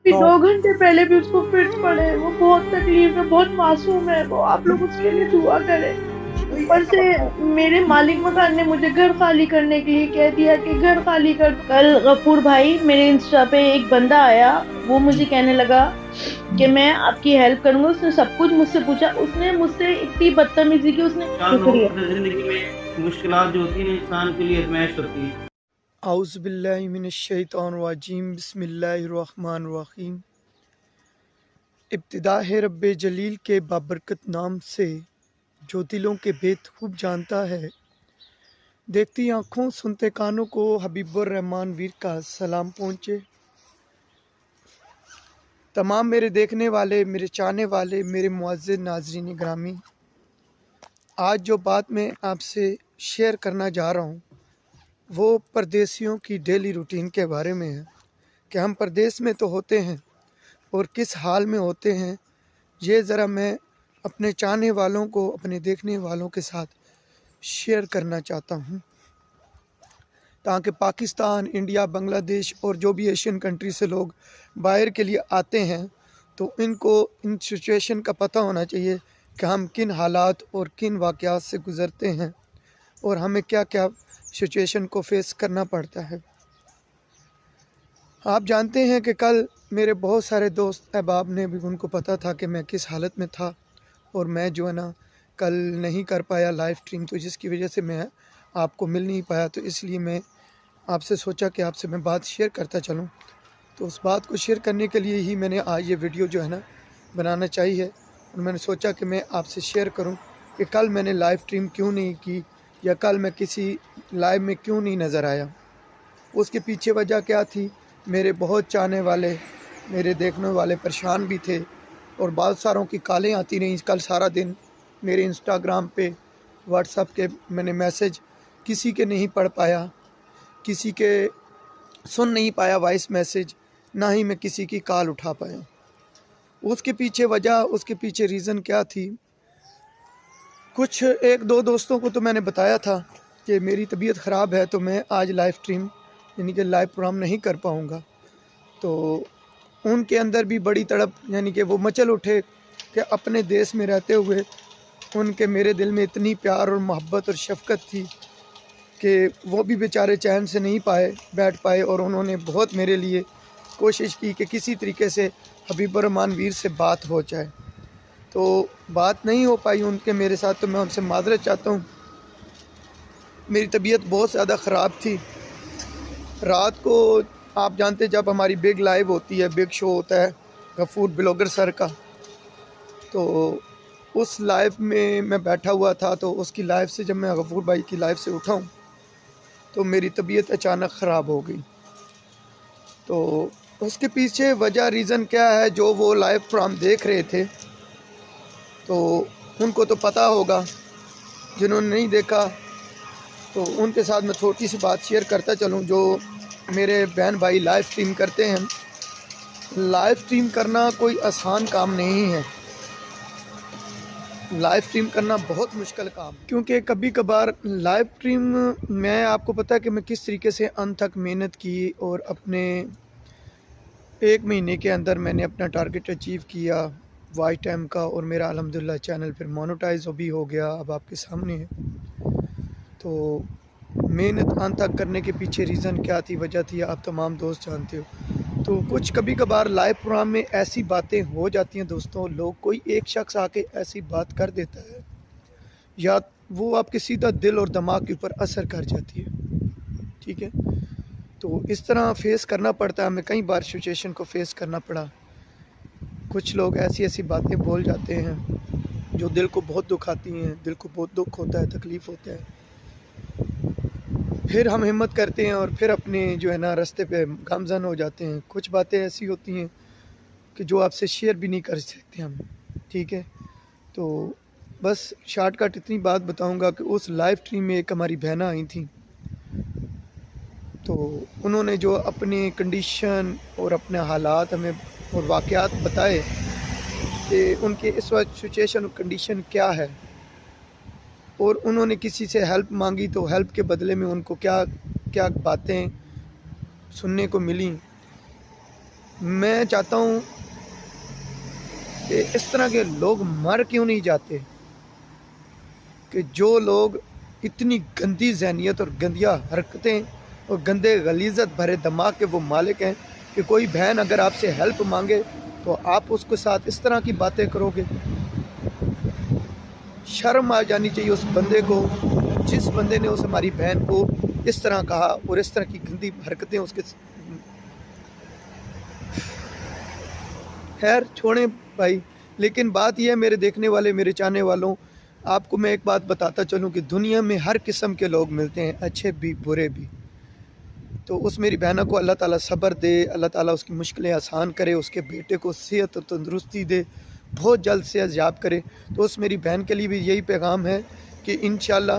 अभी तो 2 घंटे पहले भी उसको फिट्स पड़े, वो बहुत तकलीफ है, बहुत मासूम है वो, आप लोग उसके लिए दुआ करें। भाई ऊपर ऐसा से होता है। मेरे मालिक मकान ने मुझे घर खाली करने के लिए कह दिया कि घर खाली कर दो। कल गफूर भाई मेरे इंस्टा पे एक बंदा आया, वो मुझे जी। कहने लगा कि मैं आपकी हेल्प करूंगा। उसने सब कुछ मुझसे पूछा, उसने मुझसे इतनी बदतमीजी की, उसने लोगों शुक्रिया। की जिंदगी में मुश्किलात जो होती है इंसान के लिए आजमाइश होती है। आउज़ु बिल्लाहि मिनश्शैतानिर्रजीम, बिस्मिल्लाहिर्रहमानिर्रहीम। इब्तिदा है रब्बे जलील के बाबरकत नाम से, जो दिलों के भेद खूब जानता है। देखती आँखों सुनते कानों को हबीबुर रहमान वीर का सलाम पहुँचे। तमाम मेरे देखने वाले, मेरे चाहने वाले, मेरे मुअज़्ज़िज़ नाज़रीन ग्रामी, आज जो बात मैं आपसे शेयर करना जा रहा हूँ वो परदेसियों की डेली रूटीन के बारे में है कि हम परदेस में तो होते हैं और किस हाल में होते हैं, ये ज़रा मैं अपने चाहने वालों को, अपने देखने वालों के साथ शेयर करना चाहता हूँ, ताकि पाकिस्तान, इंडिया, बांग्लादेश और जो भी एशियन कंट्री से लोग बाहर के लिए आते हैं तो इनको इन सिचुएशन का पता होना चाहिए कि हम किन हालात और किन वाक़यात से गुज़रते हैं और हमें क्या क्या सिचुएशन को फेस करना पड़ता है। आप जानते हैं कि कल मेरे बहुत सारे दोस्त अहबाब ने भी, उनको पता था कि मैं किस हालत में था और मैं जो है ना कल नहीं कर पाया लाइव स्ट्रीम, तो जिसकी वजह से मैं आपको मिल नहीं पाया। तो इसलिए मैं आपसे सोचा कि आपसे मैं बात शेयर करता चलूं। तो उस बात को शेयर करने के लिए ही मैंने आज ये वीडियो जो है ना बनाना चाहिए और मैंने सोचा कि मैं आपसे शेयर करूं कि कल मैंने लाइव स्ट्रीम क्यों नहीं की या कल मैं किसी लाइव में क्यों नहीं नज़र आया। उसके पीछे वजह क्या थी, मेरे बहुत चाहने वाले, मेरे देखने वाले परेशान भी थे और बहुत सारों की कॉलें आती रहीं कल सारा दिन। मेरे इंस्टाग्राम पे, व्हाट्सएप के मैंने मैसेज किसी के नहीं पढ़ पाया, किसी के सुन नहीं पाया वॉइस मैसेज, ना ही मैं किसी की कॉल उठा पाया। उसके पीछे वजह, उसके पीछे रीज़न क्या थी, कुछ एक दो दोस्तों को तो मैंने बताया था कि मेरी तबीयत ख़राब है तो मैं आज लाइव स्ट्रीम यानी कि लाइव प्रोग्राम नहीं कर पाऊँगा। तो उनके अंदर भी बड़ी तड़प, यानी कि वो मचल उठे कि अपने देश में रहते हुए उनके मेरे दिल में इतनी प्यार और मोहब्बत और शफ़क़त थी कि वो भी बेचारे चैन से नहीं बैठ पाए और उन्होंने बहुत मेरे लिए कोशिश की कि किसी तरीके से हबीबुर रहमान वीर से बात हो जाए। तो बात नहीं हो पाई उनके मेरे साथ, तो मैं उनसे माज़रत चाहता हूँ। मेरी तबीयत बहुत ज़्यादा ख़राब थी। रात को आप जानते जब हमारी बिग लाइव होती है, बिग शो होता है गफूर ब्लॉगर सर का, तो उस लाइव में मैं बैठा हुआ था। तो उसकी लाइव से जब मैं गफूर भाई की लाइव से उठा हूँ तो मेरी तबीयत अचानक ख़राब हो गई। तो उसके पीछे वजह, रीज़न क्या है, जो वो लाइव प्रोग्राम देख रहे थे तो उनको तो पता होगा, जिन्होंने नहीं देखा तो उनके साथ मैं छोटी सी बात शेयर करता चलूँ। जो मेरे बहन भाई लाइव स्ट्रीम करते हैं, लाइव स्ट्रीम करना कोई आसान काम नहीं है, लाइव स्ट्रीम करना बहुत मुश्किल काम है, क्योंकि कभी कभार लाइव स्ट्रीम, मैं आपको पता है कि मैं किस तरीके से अंत तक मेहनत की और अपने 1 महीने के अंदर मैंने अपना टारगेट अचीव किया वॉच टाइम का और मेरा अल्हम्दुलिल्लाह चैनल फिर मोनेटाइज भी हो गया, अब आपके सामने है। तो मेहनत अंत तक करने के पीछे रीज़न क्या थी, वजह थी, आप तमाम दोस्त जानते हो। तो कुछ कभी कभार लाइव प्रोग्राम में ऐसी बातें हो जाती हैं दोस्तों, लोग कोई एक शख्स आके ऐसी बात कर देता है या वो आपके सीधा दिल और दिमाग के ऊपर असर कर जाती है, ठीक है। तो इस तरह फेस करना पड़ता है हमें, कई बार सिचुएशन को फेस करना पड़ा। कुछ लोग ऐसी ऐसी बातें बोल जाते हैं जो दिल को बहुत दुखाती हैं, दिल को बहुत दुख होता है, तकलीफ़ होता है। फिर हम हिम्मत करते हैं और फिर अपने जो है ना रास्ते पे गामज़न हो जाते हैं। कुछ बातें ऐसी होती हैं कि जो आपसे शेयर भी नहीं कर सकते हम, ठीक है। तो बस शॉर्टकट इतनी बात बताऊंगा कि उस लाइव स्ट्रीम में एक हमारी बहना आई थी, तो उन्होंने जो अपनी कंडीशन और अपने हालात हमें और वाक़यात बताए कि उनके इस वक्त सिचुएशन और कंडीशन क्या है, और उन्होंने किसी से हेल्प मांगी तो हेल्प के बदले में उनको क्या क्या बातें सुनने को मिली। میں چاہتا ہوں کہ اس طرح کے لوگ مر کیوں نہیں جاتے، کہ جو لوگ اتنی گندی ذہنیت اور گندیا حرکتیں اور گندے غلیظت بھرے دماغ کے وہ مالک ہیں کہ کوئی بہن اگر آپ سے ہیلپ مانگے تو آپ اس کے ساتھ اس طرح کی باتیں کرو گے۔ شرم آ جانی چاہیے اس بندے کو، جس بندے نے اس ہماری بہن کو اس طرح کہا اور اس طرح کی گندی حرکتیں اس کے۔ خیر چھوڑیں بھائی، لیکن بات یہ ہے میرے دیکھنے والے، میرے چاہنے والوں، آپ کو میں ایک بات بتاتا چلوں کہ دنیا میں ہر قسم کے لوگ ملتے ہیں، اچھے بھی برے بھی۔ تو اس میری بہنوں کو اللہ تعالیٰ صبر دے، اللہ تعالیٰ اس کی مشکلیں آسان کرے، اس کے بیٹے کو صحت و تندرستی دے، بہت جلد سے یاب کرے۔ تو اس میری بہن کے لیے بھی یہی پیغام ہے کہ انشاءاللہ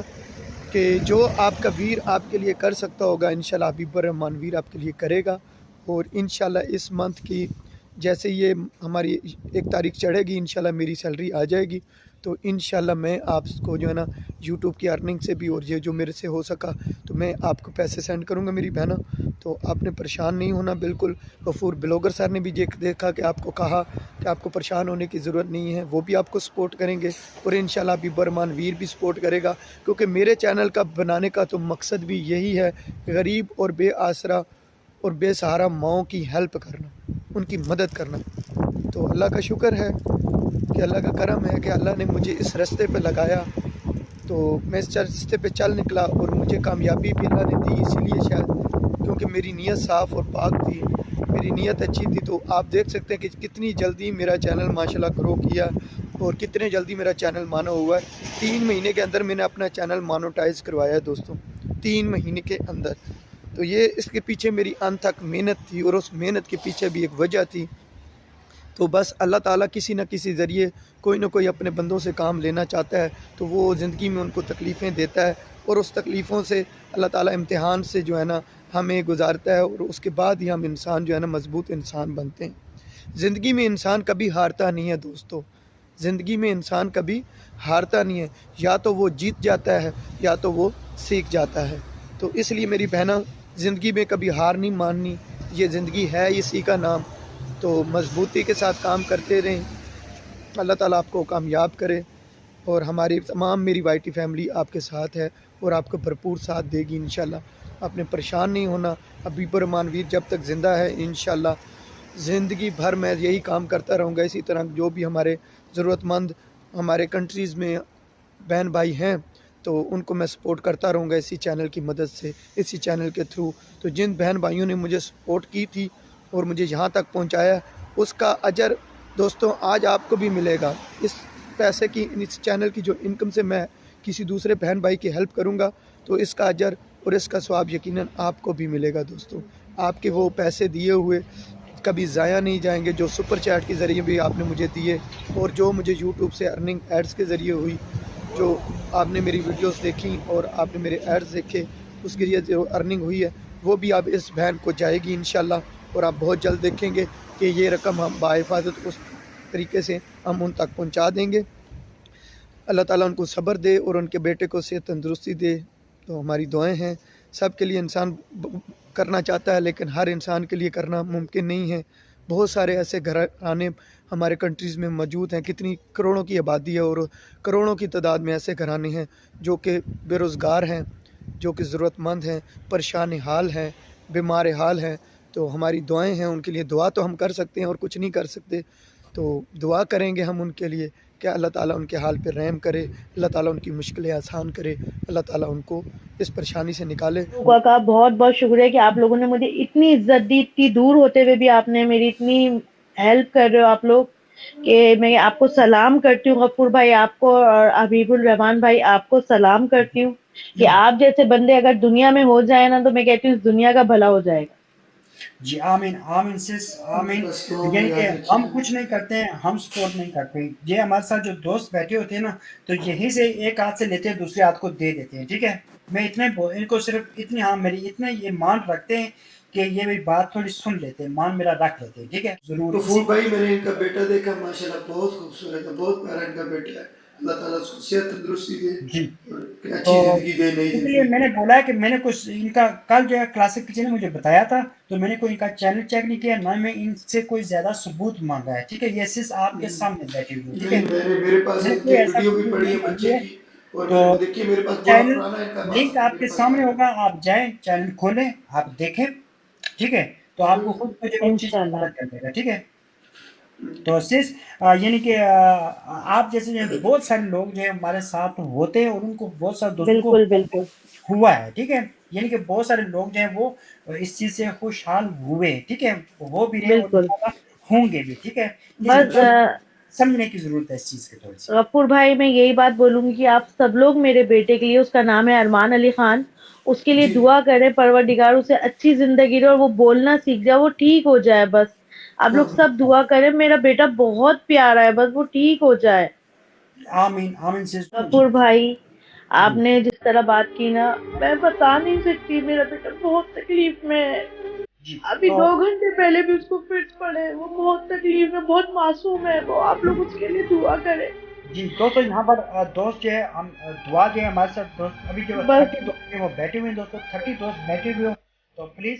کہ جو آپ کا ویر آپ کے لیے کر سکتا ہوگا، انشاءاللہ حبیب الرحمن ویر آپ کے لیے کرے گا۔ اور انشاءاللہ اس منتھ کی جیسے یہ ہماری 1 تاریخ چڑھے گی، انشاءاللہ میری سیلری آ جائے گی، تو انشاءاللہ میں آپ کو جو ہے نا یوٹیوب کی ارننگ سے بھی اور یہ جو میرے سے ہو سکا تو میں آپ کو پیسے سینڈ کروں گا میری بہنوں۔ تو آپ نے پریشان نہیں ہونا بالکل۔ غفور بلاگر سر نے بھی دیکھا کہ آپ کو کہا کہ آپ کو پریشان ہونے کی ضرورت نہیں ہے، وہ بھی آپ کو سپورٹ کریں گے، اور انشاءاللہ حبیب الرحمن ویر بھی سپورٹ کرے گا، کیونکہ میرے چینل کا بنانے کا تو مقصد بھی یہی ہے، غریب اور بے آسرا اور بے سہارا ماؤں کی ہیلپ کرنا، ان کی مدد کرنا۔ تو اللہ کا شکر ہے کہ اللہ کا کرم ہے کہ اللہ نے مجھے اس راستے پہ لگایا، تو میں اس راستے پہ چل نکلا اور مجھے کامیابی بھی اللہ نے دی، اسی لیے شاید کیونکہ میری نیت صاف اور پاک تھی، میری نیت اچھی تھی۔ تو آپ دیکھ سکتے ہیں کہ کتنی جلدی میرا چینل ماشاءاللہ گرو کیا اور کتنے جلدی میرا چینل مانو ہوا ہے۔ 3 مہینے کے اندر میں نے اپنا چینل مانوٹائز کروایا ہے دوستوں، 3 مہینے کے اندر۔ تو یہ اس کے پیچھے میری انتھک محنت تھی، اور اس محنت کے پیچھے بھی ایک وجہ تھی۔ تو بس اللہ تعالیٰ کسی نہ کسی ذریعے کوئی نہ کوئی اپنے بندوں سے کام لینا چاہتا ہے، تو وہ زندگی میں ان کو تکلیفیں دیتا ہے، اور اس تکلیفوں سے اللہ تعالیٰ امتحان سے جو ہے نا ہمیں گزارتا ہے، اور اس کے بعد ہی ہم انسان جو ہے نا مضبوط انسان بنتے ہیں۔ زندگی میں انسان کبھی ہارتا نہیں ہے دوستو، زندگی میں انسان کبھی ہارتا نہیں ہے، یا تو وہ جیت جاتا ہے یا تو وہ سیکھ جاتا ہے۔ تو اس لیے میری بہنوں، زندگی میں کبھی ہار نہیں ماننی، یہ زندگی ہے اسی کا نام۔ تو مضبوطی کے ساتھ کام کرتے رہیں، اللہ تعالیٰ آپ کو کامیاب کرے، اور ہماری تمام میری وائی ٹی فیملی آپ کے ساتھ ہے اور آپ کو بھرپور ساتھ دے گی انشاءاللہ۔ آپ نے پریشان نہیں ہونا، حبیب الرحمن ویر جب تک زندہ ہے انشاءاللہ زندگی بھر میں یہی کام کرتا رہوں گا۔ اسی طرح جو بھی ہمارے ضرورت مند ہمارے کنٹریز میں بہن بھائی ہیں تو ان کو میں سپورٹ کرتا رہوں گا اسی چینل کی مدد سے، اسی چینل کے تھرو۔ تو جن بہن بھائیوں نے مجھے سپورٹ کی تھی اور مجھے یہاں تک پہنچایا، اس کا اجر دوستوں آج آپ کو بھی ملے گا۔ اس پیسے کی، اس چینل کی جو انکم سے میں کسی دوسرے بہن بھائی کی ہیلپ کروں گا تو اس کا اجر اور اس کا ثواب یقیناً آپ کو بھی ملے گا دوستوں۔ آپ کے وہ پیسے دیے ہوئے کبھی ضائع نہیں جائیں گے، جو سپر چیٹ کے ذریعے بھی آپ نے مجھے دیے، اور جو مجھے یوٹیوب سے ارننگ ایڈز کے ذریعے ہوئی، جو آپ نے میری ویڈیوز دیکھی اور آپ نے میرے ایڈز دیکھے، اس کے ذریعے جو ارننگ ہوئی ہے وہ بھی آپ اس بہن کو جائے گی انشاءاللہ، اور آپ بہت جلد دیکھیں گے کہ یہ رقم ہم باحفاظت اس طریقے سے ہم ان تک پہنچا دیں گے۔ اللہ تعالیٰ ان کو صبر دے اور ان کے بیٹے کو صحت تندرستی دے۔ تو ہماری دعائیں ہیں، سب کے لیے انسان کرنا چاہتا ہے لیکن ہر انسان کے لیے کرنا ممکن نہیں ہے۔ بہت سارے ایسے گھرانے ہمارے کنٹریز میں موجود ہیں، کتنی کروڑوں کی آبادی ہے اور کروڑوں کی تعداد میں ایسے گھرانے ہیں جو کہ بے روزگار ہیں، جو کہ ضرورت مند ہیں، پریشان حال ہیں، بیمار حال ہیں۔ تو ہماری دعائیں ہیں ان کے لیے، دعا تو ہم کر سکتے ہیں اور کچھ نہیں کر سکتے، تو دعا کریں گے ہم ان کے لیے کہ اللہ تعالیٰ ان کے حال پہ رحم کرے، اللہ تعالیٰ ان کی مشکلیں آسان کرے، اللہ تعالیٰ ان کو اس پریشانی سے نکالے۔ کا بہت بہت شکریہ کہ آپ لوگوں نے مجھے اتنی عزت دی، اتنی دور ہوتے ہوئے بھی آپ نے میری اتنی ہیلپ کر رہے ہو آپ لوگ، کہ میں آپ کو سلام کرتی ہوں، غفور بھائی آپ کو اور حبیب الرحمن بھائی آپ کو سلام کرتی ہوں کہ آپ جیسے بندے اگر دنیا میں ہو جائے نا تو میں کہتی ہوں اس دنیا کا بھلا ہو جائے گا۔ جی آمین آمین سس آمین۔ یعنی کہ ہم کچھ نہیں کرتے ہیں، ہم سپورٹ نہیں کرتے ہیں، یہ ہمارے ساتھ جو دوست بیٹھے ہوتے ہیں نا تو یہیں سے ایک ہاتھ سے لیتے ہیں دوسرے ہاتھ کو دے دیتے ہیں، ٹھیک ہے۔ میں اتنے ان کو صرف اتنی، ہاں میری اتنے یہ مان رکھتے ہیں کہ یہ میری بات تھوڑی سن لیتے ہیں، مان میرا رکھ لیتے ہیں، ٹھیک ہے۔ ضرور غفور بھائی میں نے ان کا بیٹا دیکھا، ماشاءاللہ بہت خوبصورت ہے، بہت پیارا ان کا بیٹا ہے، अल्लाह ताला उसको सेहत तंदुरुस्ती दे जी। और एक अच्छी तो ज़िंदगी दे, नई इसलिए ज़िंदगी मैंने दे। बोला है कि मैंने कुछ इनका कल जो है क्लासिक किचन ने मुझे बताया था, तो मैंने कोई इनका चैनल चेक नहीं किया, ना मैं इनसे कोई ज़्यादा सबूत माँगा है, ठीक है? ये सिर्फ़ आपके सामने बैठी हुई है, ठीक नहीं, है? मेरे पास मैंने कोई इनकी ऐसा वीडियो भी सबूत पड़ी नहीं है माँगी बच्चे है, की, और मेरे तो को देखिए मेरे पास बड़ा चैनल पुराना इनका लिंक मेरे आपके पास सामने है। होगा, आप जाएँ, चैनल खोलें, आप देखें, ठीक है? तो आपको खुद को जो है वो चीज़ पता इंशाल्लाह। चल जाएगा, ठीक है? तो सिर्फ यानी कि आप जैसे जो बहुत सारे लोग जो है हमारे साथ होते हैं और उनको बहुत सारे दोस्तों को बिल्कुल, बिल्कुल। हुआ है, ठीक है? यानी कि बहुत सारे लोग जो हैं वो इस चीज़ से खुशहाल हुए, ठीक है? वो भी रहे और बिल्कुल। इंशाल्लाह होंगे भी, ठीक है? इस बस बस समझने की ज़रूरत है इस चीज़ की थोड़ी-सी। गफूर भाई मैं यही बात बोलूँगी कि आप सब लोग मेरे बेटे के लिए, उसका नाम है अरमान अली खान, उसके लिए जी दुआ करें, परवरदिगार उसे अच्छी ज़िंदगी दे और वो बोलना सीख जाए, वो ठीक हो जाए बस। आप हाँ लोग सब दुआ करें, मेरा बेटा बहुत प्यारा है, बस वो ठीक हो जाए। आमीन, आमीन से जी, गफूर भाई, जी, आपने जिस तरह बात की ना, मैं बता नहीं सकती, मेरा बेटा बहुत तकलीफ में है। जी। अभी तो 2 घंटे पहले भी उसको फिट्स पड़े, वो बहुत तकलीफ में, बहुत मासूम है वो, आप लोग उसके लिए दुआ करें। जी, दोस्तों यहाँ पर दोस्त जो है हम दुआ जो है हमारे साथ दोस्त अभी जो बस 30 दोस्त हैं वो बैठे हुए हैं दोस्तों, 30 दोस्त बैठे हुए हो, तो प्लीज़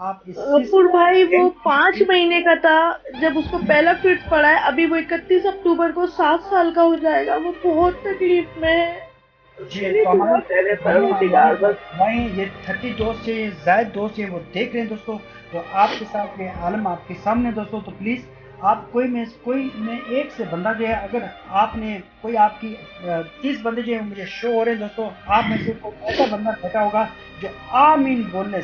आप इस चीज़ गफूर को भाई वो end 5 महीने का था जब उसको पहला फिट्स पड़ा है, अभी वो 31 अक्टूबर को 7 साल का हो जाएगा, वो बहुत तकलीफ में है, जी, उसके लिए तो दुआ हमारे करें हमारी परवरदिगार जो बस। दुआएँ ये 30 दोस्त हैं, ये ज़ायद दोस्त हैं, वो देख रहे हैं दोस्तों, तो आपके साथ ये आलम आपके सामने दोस्तों, तो प्लीज़ आप कोई में एक से बंदा जो है अगर आपने कोई आपकी 30 बंदे जो हैं मुझे शो हो रहे हैं दोस्तों, आप में से कोई ऐसा बंदा बैठा होगा जो आमीन बोलने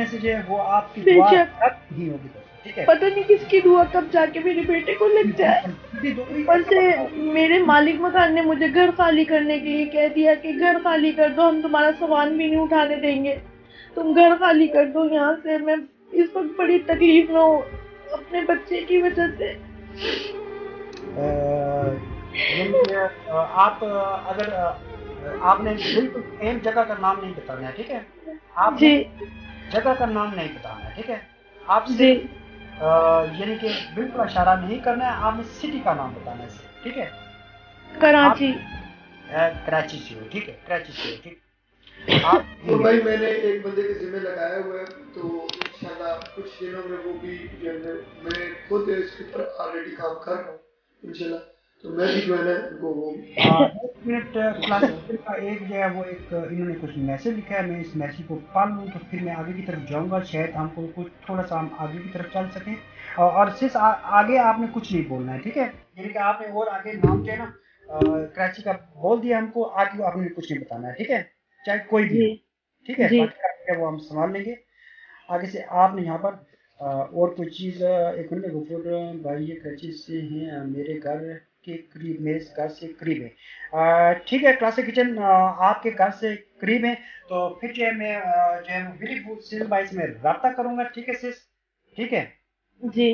से जो है वो आपकी दुआ बेशक, रद्द ही होगी दोस्तों, ठीक है? पता नहीं किसकी दुआ कब जाके मेरे बेटे को लग जाए। बिल्कुल, क्योंकि दो कोई ऊपर ऐसा से बंदा मेरे मालिक मकान ने मुझे घर खाली करने के लिए कह दिया कि घर खाली कर दो, हम तुम्हारा सामान भी नहीं उठाने देंगे, तुम घर खाली कर दो यहाँ से। मैं इस वक्त बड़ी तकलीफ में हूँ अपने बच्चे की वजह से। यानी कि आप अगर आपने बिल्कुल सेम जगह का नाम नहीं बताना है, ठीक है? जी, आपने जगह का नाम नहीं बताना है, ठीक है? आप जी, सिर्फ यानी कि बिल्कुल इशारा नहीं करना है, आपने सिटी का नाम बताना है सिर्फ, ठीक है? आप कराची। कराची से हो, ठीक है? कराची से हो, ठीक? आप तो ये भाई मैंने एक बंदे के जिम्मे लगाया हुआ है, तो इंशाल्लाह कुछ दिनों में वो भी जो है मैं खुद इसके ऊपर ऑलरेडी काम कर रहा हूँ इंशाल्लाह, तो मैं भी जो है ना उनको वो एक मिनट क्लासिक का एक जो है वो एक इन्होंने कुछ मैसेज लिखा है, मैं इस मैसेज को पढ़ लूँ तो फिर मैं आगे की तरफ जाऊँगा, शायद हमको कुछ थोड़ा सा हम आगे की तरफ चल सकें और सिर्फ आगे आपने कुछ नहीं बोलना है, ठीक है? यानी कि आपने और आगे नाम जो है ना कराची का बोल दिया हमको, आगे आपने कुछ नहीं बताना है, ठीक है? चाहे कोई भी जी, हो, ठीक है? जी। बाकी का जो है वो हम संभाल लेंगे। आगे से आपने यहाँ पर और कोई चीज़ एक मिनट गफूर भाई ये कराची से हैं, मेरे घर के करीब, मेरे घर से करीब है। ठीक है, क्लासिक किचन आपके घर से करीब है, तो फिर जो है मैं जो है विली फूड सेल बाई से मैं रब्ता करूँगा, ठीक है सिस, ठीक है? जी।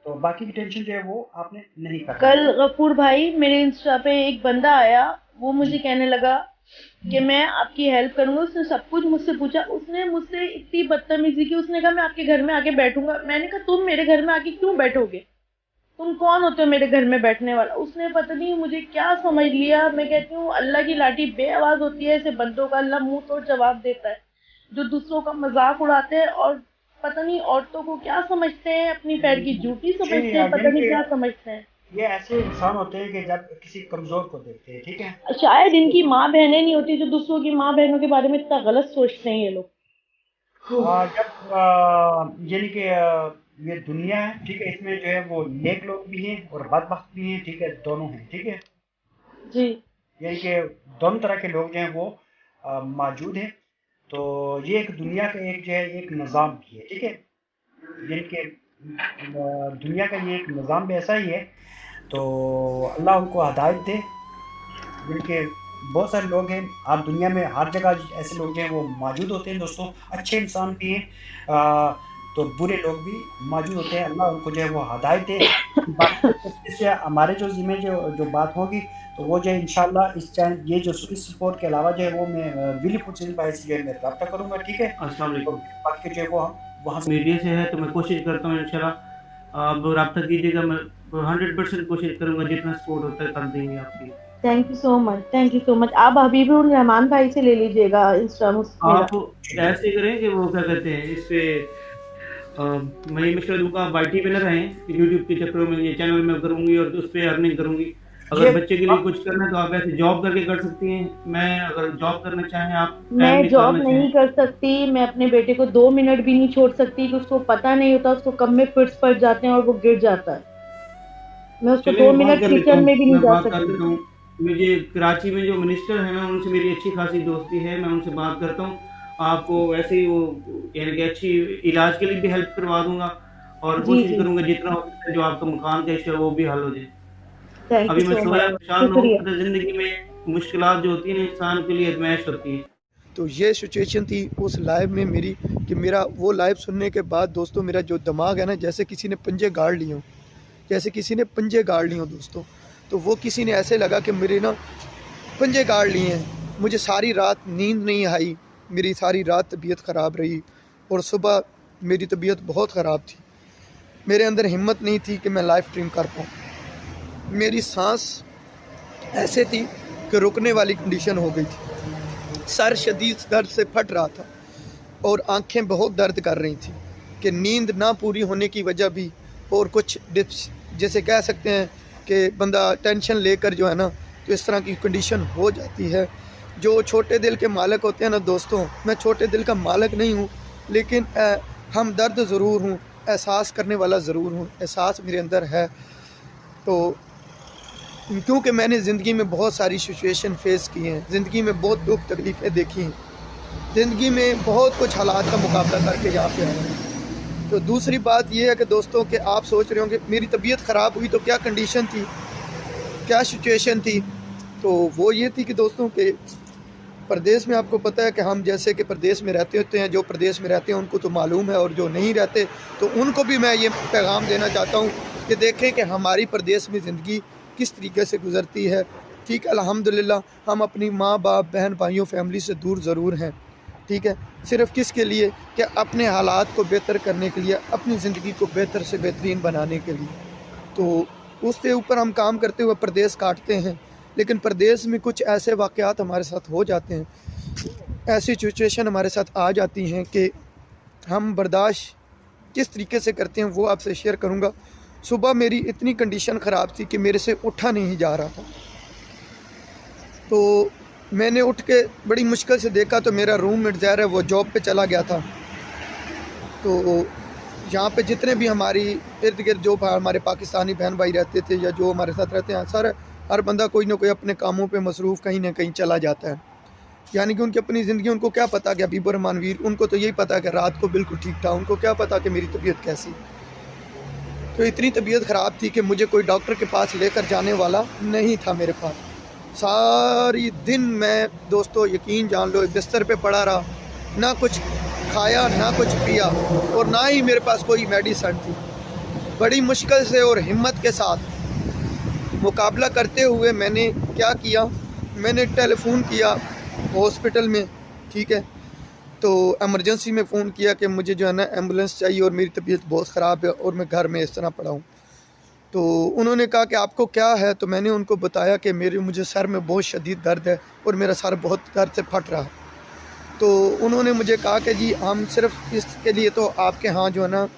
तो बाकी की टेंशन जो है वो आपने नहीं करना है, कल ठीक? गफूर भाई मेरे इंस्टा पे एक बंदा आया, वो मुझे जी, कहने लगा कि मैं आपकी हेल्प करूंगा, उसने सब कुछ मुझसे पूछा, उसने मुझसे इतनी बदतमीजी की, उसने कहा मैं आपके घर में आके बैठूंगा। मैंने कहा तुम मेरे घर में आके क्यों बैठोगे, तुम कौन होते हो मेरे घर में बैठने वाला। उसने पता नहीं मुझे क्या समझ लिया। मैं कहती हूँ अल्लाह की लाठी बेआवाज होती है, ऐसे बंदों का अल्लाह मुंह तोड़ जवाब देता है, जो दूसरों का मजाक उड़ाते हैं और पता नहीं औरतों को क्या समझते हैं, अपनी पैर की जूती जी समझते हैं, पता यानी नहीं कि क्या समझते हैं। ये ऐसे इंसान होते हैं कि जब किसी कमज़ोर को देखते हैं, ठीक है? शायद इनकी माँ बहनें नहीं होती जो दूसरों की माँ बहनों के बारे में इतना गलत सोचते हैं ये लोग। जब यानी कि ये दुनिया है, ठीक है? इसमें जो है वो नेक लोग भी हैं और बदबख्त भी हैं, ठीक है? दोनों हैं, ठीक है? जी, यानी कि दोनों तरह के लोग जो हैं वो मौजूद हैं, तो ये एक दुनिया का एक जो है एक निज़ाम भी है, ठीक है? यानी कि दुनिया का ये एक निज़ाम भी ऐसा ही है, तो अल्लाह उनको हिदायत दे। जिनके बहुत सारे लोग हैं, आप दुनिया में हर जगह ऐसे लोग जो हैं वो मौजूद होते हैं दोस्तों, अच्छे इंसान भी हैं तो बुरे लोग भी मौजूद होते हैं, अल्लाह उनको जो है वो हिदायत दे। बाकी इससे हमारे जो ज़िम्मे जो बात होगी तो वो जो है इंशाल्लाह इस चैनल ये जो इस सपोर्ट के अलावा जो है वो मैं विली फूड चैनल भाई से जो है मैं रब्ता करूँगा, ठीक है? अस्सलाम तो वालेकुम। बाकी जो है वो हम वहाँ से मीडिया से है तो मैं कोशिश करता हूँ इंशाल्लाह आप रब्ता कीजिएगा, मैं और 100% कोशिश करूंगा जितना सपोर्ट होता है कर देंगे आपकी। Thank you so much, thank you so much. आप हबीबुर रहमान भाई से ले लीजिएगा इंस्टा मेरा। आप ऐसे करें कि वो क्या कहते हैं इस पे मैं ये मशवरा दूंगा, आप वाईटी पे न रहें, यूट्यूब के चक्करों में ये चैनल में करूंगी और उस पर अर्निंग करूंगी। ये अगर बच्चे के लिए कुछ करना है तो आप ऐसे जॉब करके कर सकती हैं। मैं अगर जॉब करना चाहें, आप टाइम मैं जॉब निकालना नहीं चाहें, कर सकती, मैं अपने बेटे को 2 मिनट भी नहीं छोड़ सकती कि उसको पता नहीं होता, उसको कब में फिट्स पड़ जाते हैं और वो गिर जाता है। मैं उसको चलिए 2 मैं बात मिनट कर लेता किचन हूँ, में भी नहीं मैं जा बात कर सकती। लेता हूँ। मुझे कराची में जो मिनिस्टर हैं ना, उनसे मेरी अच्छी खासी दोस्ती है, मैं उनसे बात करता हूँ। आपको वैसे ही वो यानी कि अच्छी इलाज के लिए भी हेल्प करवा दूंगा और जी कोशिश जी, करूंगा जितना हो सकता है जो आपका मकान का इशू है वो भी हल हो जाए। थैंक यू अभी मैं सो सोया मच, परेशान हूँ, शुक्रिया। पता है ज़िंदगी में मुश्किलात जो होती है ना इंसान के लिए आज़माइश होती है। तो ये सिचुएशन थी उस लाइव में मेरी, कि मेरा वो लाइव सुनने के बाद दोस्तों मेरा जो दिमाग है ना, जैसे किसी ने पंजे गाड़ लिए हों, जैसे किसी ने पंजे गाड़ लिए हों दोस्तों। तो वो किसी ने ऐसे लगा कि मेरे ना पंजे गाड़ लिए हैं। मुझे सारी रात नींद नहीं आई, मेरी सारी रात तबीयत ख़राब रही और सुबह मेरी तबीयत बहुत ख़राब थी। मेरे अंदर हिम्मत नहीं थी कि मैं लाइव स्ट्रीम कर पाऊँ। मेरी सांस ऐसे थी कि रुकने वाली कंडीशन हो गई थी। सर शदीद दर्द से फट रहा था और आंखें बहुत दर्द कर रही थी कि नींद ना पूरी होने की वजह भी, और कुछ डिप्स जैसे कह सकते हैं कि बंदा टेंशन लेकर जो है ना, तो इस तरह की कंडीशन हो जाती है। जो छोटे दिल के मालिक होते हैं ना दोस्तों, मैं छोटे दिल का मालिक नहीं हूँ, लेकिन हम दर्द ज़रूर हूँ, एहसास करने वाला ज़रूर हूँ, एहसास मेरे अंदर है। तो क्योंकि मैंने ज़िंदगी में बहुत सारी सिचुएशन फेस की हैं, ज़िंदगी में बहुत दुख तकलीफ़ें देखी हैं, ज़िंदगी में बहुत कुछ हालात का मुकाबला करके यहाँ पे आए हैं। तो दूसरी बात ये है कि दोस्तों कि आप सोच रहे होंगे मेरी तबीयत ख़राब हुई तो क्या कंडीशन थी, क्या सिचुएशन थी। तो वो ये थी कि दोस्तों के प्रदेश में आपको पता है कि हम जैसे कि प्रदेश में रहते होते हैं, जो प्रदेश में रहते हैं उनको तो मालूम है, और जो नहीं रहते तो उनको भी मैं ये पैगाम देना चाहता हूँ कि देखें कि हमारी प्रदेश में ज़िंदगी किस तरीके से गुज़रती है। ठीक है, अल्हम्दुलिल्लाह हम अपनी माँ बाप बहन भाइयों फैमिली से दूर ज़रूर हैं, ठीक है, सिर्फ़ किसके लिए कि अपने हालात को बेहतर करने के लिए, अपनी ज़िंदगी को बेहतर से बेहतरीन बनाने के लिए। तो उसके ऊपर हम काम करते हुए प्रदेश काटते हैं, लेकिन प्रदेश में कुछ ऐसे वाक़यात हमारे साथ हो जाते हैं, ऐसी सिचुएशन हमारे साथ आ जाती हैं कि हम बर्दाश्त किस तरीके से करते हैं वो आपसे शेयर करूँगा। सुबह मेरी इतनी कंडीशन ख़राब थी कि मेरे से उठा नहीं जा रहा था। तो मैंने उठ के बड़ी मुश्किल से देखा तो मेरा रूममेट ज़ाहिर है वो जॉब पे चला गया था। तो यहाँ पे जितने भी हमारी इर्द गिर्द जो हमारे पाकिस्तानी बहन भाई रहते थे या जो हमारे साथ रहते हैं, सर हर बंदा कोई ना कोई अपने कामों पे मसरूफ़ कहीं ना कहीं चला जाता है। यानी कि उनकी अपनी ज़िंदगी, उनको क्या पता कि हबीबुर रहमान वीर, उनको तो यही पता कि रात को बिल्कुल ठीक था, उनको क्या पता कि मेरी तबीयत कैसी। तो इतनी तबीयत ख़राब थी कि मुझे कोई डॉक्टर के पास लेकर जाने वाला नहीं था मेरे पास। सारी दिन मैं दोस्तों यकीन जान लो बिस्तर पे पड़ा रहा, ना कुछ खाया ना कुछ पिया और ना ही मेरे पास कोई मेडिसिन थी। बड़ी मुश्किल से और हिम्मत के साथ मुकाबला करते हुए मैंने क्या किया, मैंने टेलीफोन किया हॉस्पिटल में, ठीक है, तो एमरजेंसी में फ़ोन किया कि मुझे जो है ना एम्बुलेंस चाहिए और मेरी तबीयत बहुत ख़राब है और मैं घर में इस तरह पड़ा हूँ। तो उन्होंने कहा कि आपको क्या है, तो मैंने उनको बताया कि मुझे सर में बहुत शदीद दर्द है और मेरा सर बहुत दर्द से फट रहा है। तो उन्होंने मुझे कहा कि जी हम सिर्फ इसके लिए तो आपके यहाँ जो है ना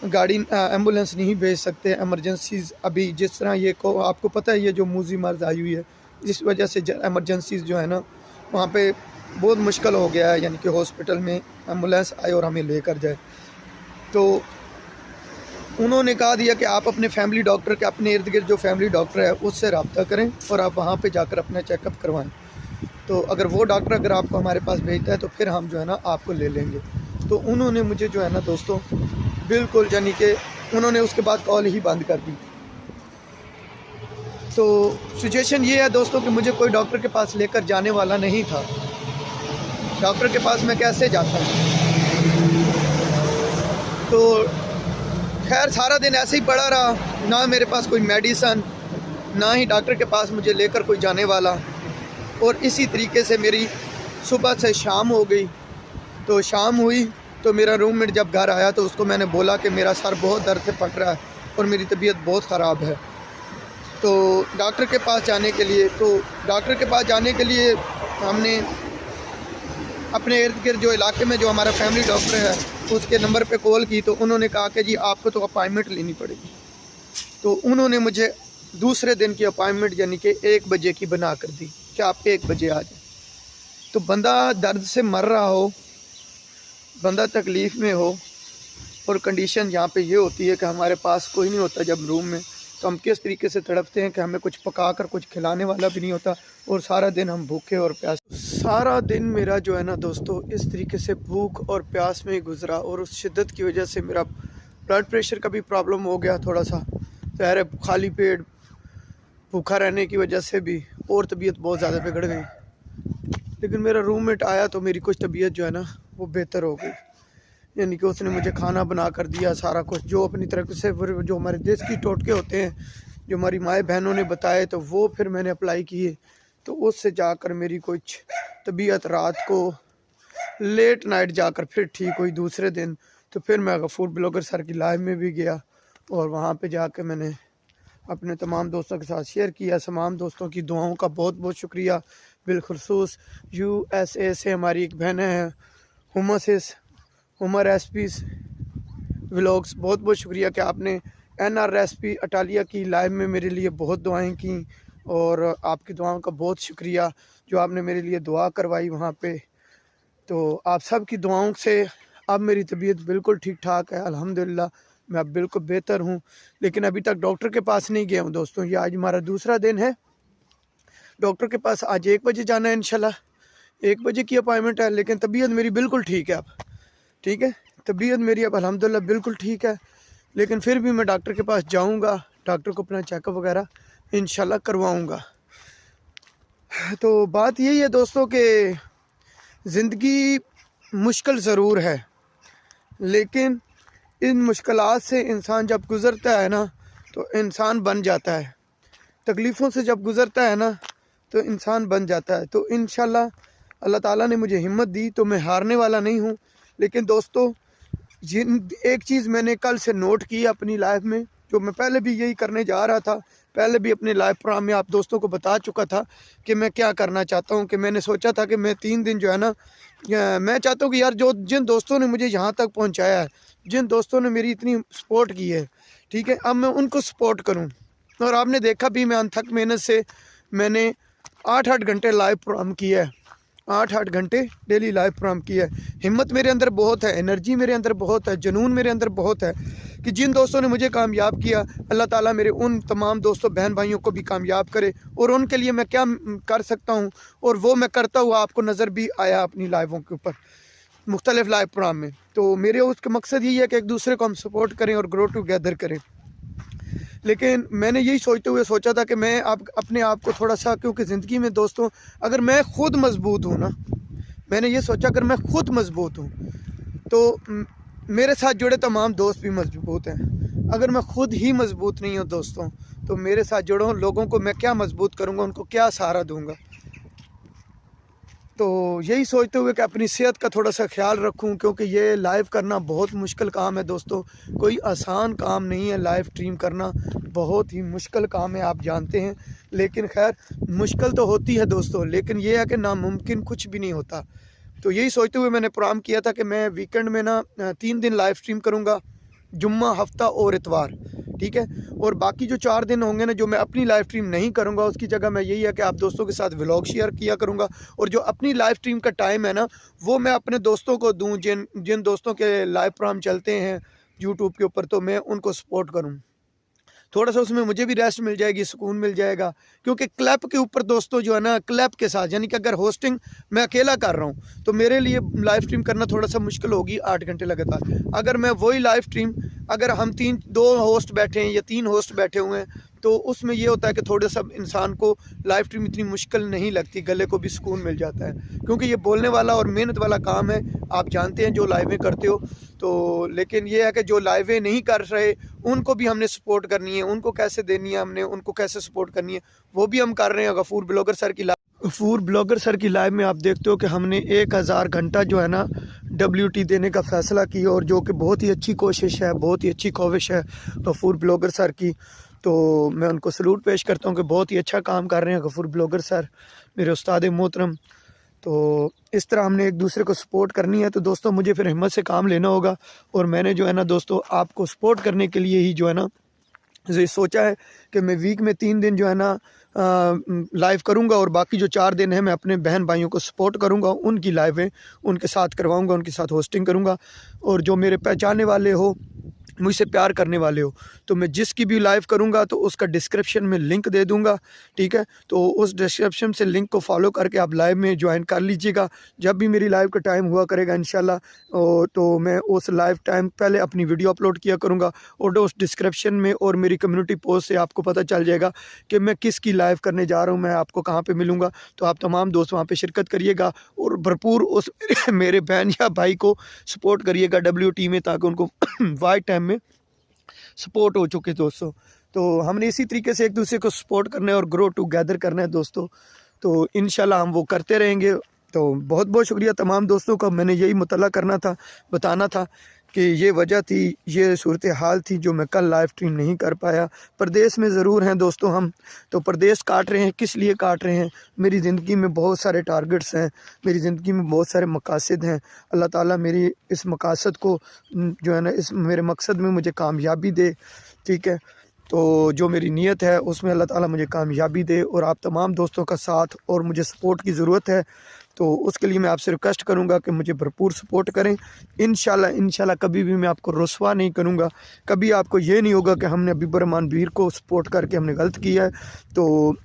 गाड़ी एम्बुलेंस नहीं भेज सकते, एमरजेंसीज़ अभी जिस तरह ये को आपको पता है ये जो मूजी मर्ज आई हुई है, इस वजह से एमरजेंसीज़ जो है ना वहाँ पे बहुत मुश्किल हो गया है, यानी कि हॉस्पिटल में एम्बुलेंस आए और हमें लेकर जाए। तो उन्होंने कहा दिया कि आप अपने फैमिली डॉक्टर के, अपने इर्द गिर्द जो फैमिली डॉक्टर है उससे रब्ता करें और आप वहाँ पे जाकर अपना चेकअप करवाएं। तो अगर वो डॉक्टर अगर आपको हमारे पास भेजता है तो फिर हम जो है ना आपको ले लेंगे। तो उन्होंने मुझे जो है ना दोस्तों बिल्कुल यानी कि उन्होंने उसके बाद कॉल ही बंद कर दी। तो सिचुएशन ये है दोस्तों कि मुझे कोई डॉक्टर के पास लेकर जाने वाला नहीं था। डॉक्टर के पास मैं कैसे जाता हूँ। तो खैर सारा दिन ऐसे ही पड़ा रहा, ना मेरे पास कोई मेडिसन, ना ही डॉक्टर के पास मुझे लेकर कोई जाने वाला। और इसी तरीके से मेरी सुबह से शाम हो गई। तो शाम हुई तो मेरा रूममेट जब घर आया तो उसको मैंने बोला कि मेरा सर बहुत दर्द से फट रहा है اور میری طبیعت بہت ख़राب ہے. تو ڈاکٹر کے پاس جانے کے لیے ہم نے اپنے ارد گرد جو علاقے میں جو ہمارا فیملی ڈاکٹر ہے اس کے نمبر پہ کال کی, تو انہوں نے کہا کہ جی آپ کو تو اپائنٹمنٹ لینی پڑے گی. تو انہوں نے مجھے دوسرے دن کی اپائنٹمنٹ یعنی کہ 1 بجے کی بنا کر دی کہ آپ 1 بجے آ جائیں. تو بندہ درد سے مر رہا ہو, بندہ تکلیف میں ہو, اور کنڈیشن یہاں پہ یہ ہوتی ہے کہ ہمارے پاس کوئی نہیں ہوتا جب روم میں, تو ہم کس طریقے سے تڑپتے ہیں کہ ہمیں کچھ پکا کر کچھ کھلانے والا بھی نہیں ہوتا, اور سارا دن ہم بھوکے اور پیاس. سارا دن میرا جو ہے نا دوستو اس طریقے سے بھوک اور پیاس میں ہی گزرا, اور اس شدت کی وجہ سے میرا بلڈ پریشر کا بھی پرابلم ہو گیا تھوڑا سا. ظاہر ہے خالی پیٹ بھوکا رہنے کی وجہ سے بھی اور طبیعت بہت زیادہ بگڑ گئی. لیکن میرا روم میٹ آیا تو میری کچھ طبیعت جو ہے نا وہ بہتر ہو گئی, یعنی کہ اس نے مجھے کھانا بنا کر دیا سارا کچھ, جو اپنی طرف سے جو ہمارے دیسی ٹوٹکے ہوتے ہیں جو ہماری مائیں بہنوں نے بتائے تو وہ پھر میں نے اپلائی کیے. تو اس سے جا کر میری کچھ طبیعت رات کو لیٹ نائٹ جا کر پھر ٹھیک ہوئی. دوسرے دن تو پھر میں غفور بلاگر سر کی لائیو میں بھی گیا, اور وہاں پہ جا کے میں نے اپنے تمام دوستوں کے ساتھ شیئر کیا. تمام دوستوں کی دعاؤں کا بہت بہت شکریہ. بالخصوص USA سے ہماری ایک بہن ہے عمر ایسپیز ولاگز, بہت بہت شکریہ کہ آپ نے NRSP اٹالیا کی لائیو میں میرے لیے بہت دعائیں کیں, اور آپ کی دعاؤں کا بہت شکریہ جو آپ نے میرے لیے دعا کروائی وہاں پہ. تو آپ سب کی دعاؤں سے اب میری طبیعت بالکل ٹھیک ٹھاک ہے الحمدللہ, میں اب بالکل بہتر ہوں. لیکن ابھی تک ڈاکٹر کے پاس نہیں گیا ہوں دوستوں. یہ آج ہمارا دوسرا دن ہے. ڈاکٹر کے پاس آج 1 بجے جانا ہے انشاءاللہ, 1 بجے کی اپائنٹمنٹ ہے. لیکن طبیعت میری بالکل ٹھیک ہے اب, ٹھیک ہے, طبیعت میری اب الحمدللہ بالکل ٹھیک ہے. لیکن پھر بھی میں ڈاکٹر کے پاس جاؤں گا, ڈاکٹر کو اپنا چیک اپ وغیرہ انشاءاللہ کرواؤں گا. تو بات یہی ہے دوستوں کہ زندگی مشکل ضرور ہے, لیکن ان مشکلات سے انسان جب گزرتا ہے نا تو انسان بن جاتا ہے. تکلیفوں سے جب گزرتا ہے نا تو انسان بن جاتا ہے. تو انشاءاللہ اللہ تعالیٰ نے مجھے ہمت دی تو میں ہارنے والا نہیں ہوں. لیکن دوستو ایک چیز میں نے کل سے نوٹ کی اپنی لائف میں, جو میں پہلے بھی یہی کرنے جا رہا تھا, پہلے بھی اپنے لائف پروگرام میں آپ دوستوں کو بتا چکا تھا کہ میں کیا کرنا چاہتا ہوں. کہ میں نے سوچا تھا کہ میں 3 دن جو ہے نا, میں چاہتا ہوں کہ یار جن دوستوں نے مجھے یہاں تک پہنچایا ہے, جن دوستوں نے میری اتنی سپورٹ کی ہے, ٹھیک ہے, اب میں ان کو سپورٹ کروں. اور آپ نے دیکھا بھی میں انتھک محنت سے میں نے 8 گھنٹے لائیو پروگرام کیا ہے, 8 گھنٹے ڈیلی لائیو پروگرام کیا ہے. ہمت میرے اندر بہت ہے, انرجی میرے اندر بہت ہے, جنون میرے اندر بہت ہے کہ جن دوستوں نے مجھے کامیاب کیا, اللہ تعالیٰ میرے ان تمام دوستوں بہن بھائیوں کو بھی کامیاب کرے. اور ان کے لیے میں کیا کر سکتا ہوں, اور وہ میں کرتا ہوا آپ کو نظر بھی آیا اپنی لائیووں کے اوپر, مختلف لائیو پروگرام میں. تو میرے اس کا مقصد یہی ہے کہ ایک دوسرے کو ہم سپورٹ کریں اور گرو ٹوگیدر کریں. لیکن میں نے یہی سوچتے ہوئے سوچا تھا کہ میں اب اپنے آپ کو تھوڑا سا, کیونکہ زندگی میں دوستوں اگر میں خود مضبوط ہوں نا, میں نے یہ سوچا اگر میں خود مضبوط ہوں تو میرے ساتھ جڑے تمام دوست بھی مضبوط ہیں. اگر میں خود ہی مضبوط نہیں ہوں دوستوں تو میرے ساتھ جڑو لوگوں کو میں کیا مضبوط کروں گا, ان کو کیا سہارا دوں گا. تو یہی سوچتے ہوئے کہ اپنی صحت کا تھوڑا سا خیال رکھوں, کیونکہ یہ لائیو کرنا بہت مشکل کام ہے دوستوں, کوئی آسان کام نہیں ہے. لائیو اسٹریم کرنا بہت ہی مشکل کام ہے, آپ جانتے ہیں. لیکن خیر مشکل تو ہوتی ہے دوستوں, لیکن یہ ہے کہ ناممکن کچھ بھی نہیں ہوتا. تو یہی سوچتے ہوئے میں نے پروگرام کیا تھا کہ میں ویکنڈ میں نا 3 دن لائیو اسٹریم کروں گا, جمعہ, ہفتہ اور اتوار, ٹھیک ہے. اور باقی جو 4 دن ہوں گے نا جو میں اپنی لائیو اسٹریم نہیں کروں گا, اس کی جگہ میں یہی ہے کہ آپ دوستوں کے ساتھ ولاگ شیئر کیا کروں گا. اور جو اپنی لائیو اسٹریم کا ٹائم ہے نا وہ میں اپنے دوستوں کو دوں, جن دوستوں کے لائیو پروگرام چلتے ہیں یوٹیوب کے اوپر, تو میں ان کو سپورٹ کروں. تھوڑا سا اس میں مجھے بھی ریسٹ مل جائے گی, سکون مل جائے گا. کیونکہ کلپ کے اوپر دوستوں جو ہے نا, کلپ کے ساتھ, یعنی کہ اگر ہوسٹنگ میں اکیلا کر رہا ہوں تو میرے لیے لائیو اسٹریم کرنا تھوڑا سا مشکل ہوگی 8 گھنٹے لگاتار. اگر میں وہی لائیو اسٹریم, اگر ہم 2 ہوسٹ بیٹھے ہیں یا 3 ہوسٹ بیٹھے ہوئے ہیں, تو اس میں یہ ہوتا ہے کہ تھوڑا سا انسان کو لائیو اسٹریم اتنی مشکل نہیں لگتی, گلے کو بھی سکون مل جاتا ہے. کیونکہ یہ بولنے والا اور محنت والا کام ہے, آپ جانتے ہیں جو لائیویں کرتے ہو. تو لیکن یہ ہے کہ جو لائیویں نہیں کر رہے ان کو بھی ہم نے سپورٹ کرنی ہے, ان کو کیسے دینی ہے, ہم نے ان کو کیسے سپورٹ کرنی ہے, وہ بھی ہم کر رہے ہیں. غفور بلاگر سر کی गफूर ब्लॉगर सर की लाइव में आप देखते हो कि हमने 1000 घंटा जो है ना WT देने का फ़ैसला किया, और जो कि बहुत ही अच्छी कोशिश है, बहुत ही अच्छी ख्वाहिश है गफूर ब्लॉगर सर की। तो मैं उनको सलूट पेश करता हूँ कि बहुत ही अच्छा काम कर रहे हैं गफूर ब्लॉगर सर, मेरे उस्ताद मोहतरम। तो इस तरह हमने एक दूसरे को सपोर्ट करनी है। तो दोस्तों मुझे फिर हिम्मत से काम लेना होगा, और मैंने जो है ना दोस्तों आपको सपोर्ट करने के लिए ही जो है ना ये सोचा है कि मैं वीक में 3 दिन जो है ना लाइव करूंगा, और बाकी जो 4 दिन है मैं अपने बहन भाइयों को सपोर्ट करूंगा, उनकी लाइवें उनके साथ करवाऊंगा, उनके साथ होस्टिंग करूंगा। और जो मेरे पहचानने वाले हो, मुझसे प्यार करने वाले हो, तो मैं जिसकी भी लाइव करूंगा तो उसका डिस्क्रिप्शन में लिंक दे दूंगा, ठीक है। तो उस डिस्क्रिप्शन से लिंक को फॉलो करके आप लाइव में ज्वाइन कर लीजिएगा। जब भी मेरी लाइव का टाइम हुआ करेगा इंशाल्लाह, तो मैं उस लाइव टाइम पहले अपनी वीडियो अपलोड किया करूंगा, और उस डिस्क्रिप्शन में और मेरी कम्युनिटी पोस्ट से आपको पता चल जाएगा कि मैं किसकी लाइव करने जा रहा हूँ, मैं आपको कहाँ पर मिलूँगा। तो आप तमाम दोस्त वहाँ पर शिरकत करिएगा, और भरपूर उस मेरे बहन या भाई को सपोर्ट करिएगा WT में, ताकि उनको वाइट टाइम में सपोर्ट हो चुके दोस्तों। तो हमने इसी तरीके से एक दूसरे को सपोर्ट करना है और ग्रो टुगेदर करना है दोस्तों। तो इंशाल्लाह हम वो करते रहेंगे। तो बहुत बहुत शुक्रिया तमाम दोस्तों का। मैंने यही मुतल्ला करना था, बताना था कि ये वजह थी, ये सूरत हाल थी जो मैं कल लाइव स्ट्रीम नहीं कर पाया। परदेश में ज़रूर हैं दोस्तों हम, तो परदेश काट रहे हैं, किस लिए काट रहे हैं? मेरी ज़िंदगी में बहुत सारे टारगेट्स हैं, मेरी ज़िंदगी में बहुत सारे मकासद हैं। अल्लाह ताला मेरी इस मकासद को जो है ना, इस मेरे मकसद में मुझे कामयाबी दे, ठीक है। तो जो मेरी नीयत है उसमें अल्लाह ताला मुझे कामयाबी दे, और आप तमाम दोस्तों का साथ और मुझे सपोर्ट की ज़रूरत है। तो उसके लिए मैं आपसे रिक्वेस्ट करूंगा कि मुझे भरपूर सपोर्ट करें। इंशाल्लाह कभी भी मैं आपको रुस्वा नहीं करूंगा, कभी आपको ये नहीं होगा कि हमने हबीबुर रहमान वीर को सपोर्ट करके हमने गलत किया है। तो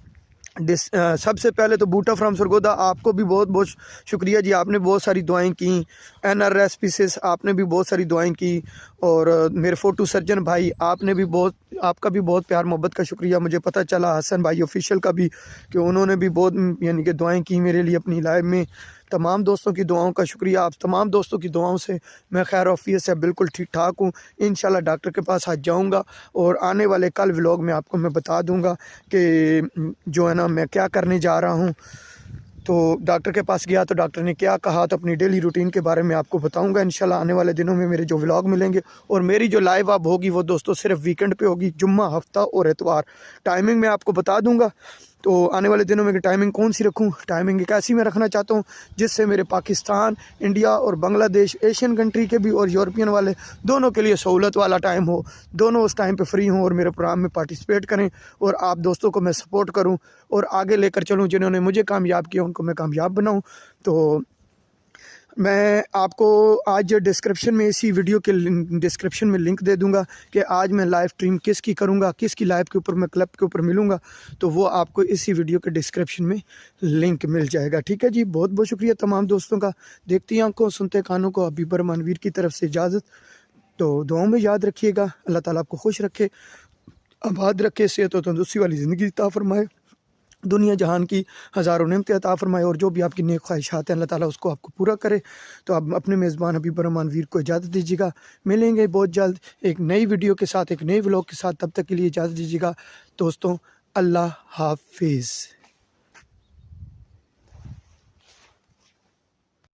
सबसे पहले तो बूटा फ्राम सरगोदा, आपको भी बहुत बहुत शुक्रिया जी, आपने बहुत सारी दुआएं की। NRS पीसेस आपने भी बहुत सारी दुआएं की, और मेरे फोटो सर्जन भाई आपने भी आपका भी बहुत प्यार मोहब्बत का शुक्रिया। मुझे पता चला हसन भाई ऑफिशियल का भी कि उन्होंने भी बहुत यानी कि दुआएं की मेरे लिए अपनी लाइव में। तमाम दोस्तों की दुआओं का शुक्रिया। आप तमाम दोस्तों की दुआओं से मैं खैर ऑफियत से बिल्कुल ठीक ठाक हूँ। इंशाल्लाह डॉक्टर के पास आज जाऊँगा, और आने वाले कल व्लॉग में आपको मैं बता दूँगा कि जो है ना मैं क्या करने जा रहा हूँ। तो डॉक्टर के पास गया तो डॉक्टर ने क्या कहा, तो अपनी डेली रूटीन के बारे में आपको बताऊंगा इंशाल्लाह आने वाले दिनों में मेरे जो व्लॉग मिलेंगे। और मेरी जो लाइव अब होगी वो दोस्तों सिर्फ वीकेंड पे होगी, जुम्मा, हफ्ता और एतवार। टाइमिंग मैं आपको बता दूंगा। तो आने वाले दिनों में टाइमिंग कौन सी रखूं, टाइमिंग एक ऐसी मैं रखना चाहता हूं जिससे मेरे पाकिस्तान, इंडिया और बांग्लादेश, एशियन कंट्री के भी और यूरोपियन वाले दोनों के लिए सहूलत वाला टाइम हो, दोनों उस टाइम पे फ्री हों और मेरे प्रोग्राम में पार्टिसिपेट करें, और आप दोस्तों को मैं सपोर्ट करूं और आगे लेकर चलूं। जिन्होंने मुझे कामयाब किया उनको मैं कामयाब बनाऊं। तो मैं आपको आज डिस्क्रिप्शन में, इसी वीडियो के डिस्क्रिप्शन में लिंक दे दूंगा कि आज मैं लाइव स्ट्रीम किसकी करूंगा, किसकी लाइव के ऊपर मैं क्लब के ऊपर मिलूंगा, तो वो आपको इसी वीडियो के डिस्क्रिप्शन में लिंक मिल जाएगा, ठीक है जी। बहुत बहुत शुक्रिया तमाम दोस्तों का। देखती आंखों सुनते कानों को हबीबुर रहमान वीर की तरफ से इजाज़त। तो दुआओं में याद रखिएगा। अल्लाह ताला आपको खुश रखे, आबाद रखे, सेहत और तंदुरुस्ती वाली ज़िंदगी अता फरमाए, दुनिया जहान की हज़ारों नेमतें अता फरमाए, और जो भी आपकी नेक ख्वाहिशात हैं अल्लाह ताला उसको आपको पूरा करे। तो आप अपने मेज़बान हबीबुर रहमान वीर को इजाज़त दीजिएगा। मिलेंगे बहुत जल्द एक नई वीडियो के साथ, एक नई व्लॉग के साथ। तब तक के लिए इजाज़त दीजिएगा दोस्तों। अल्लाह हाफिज़।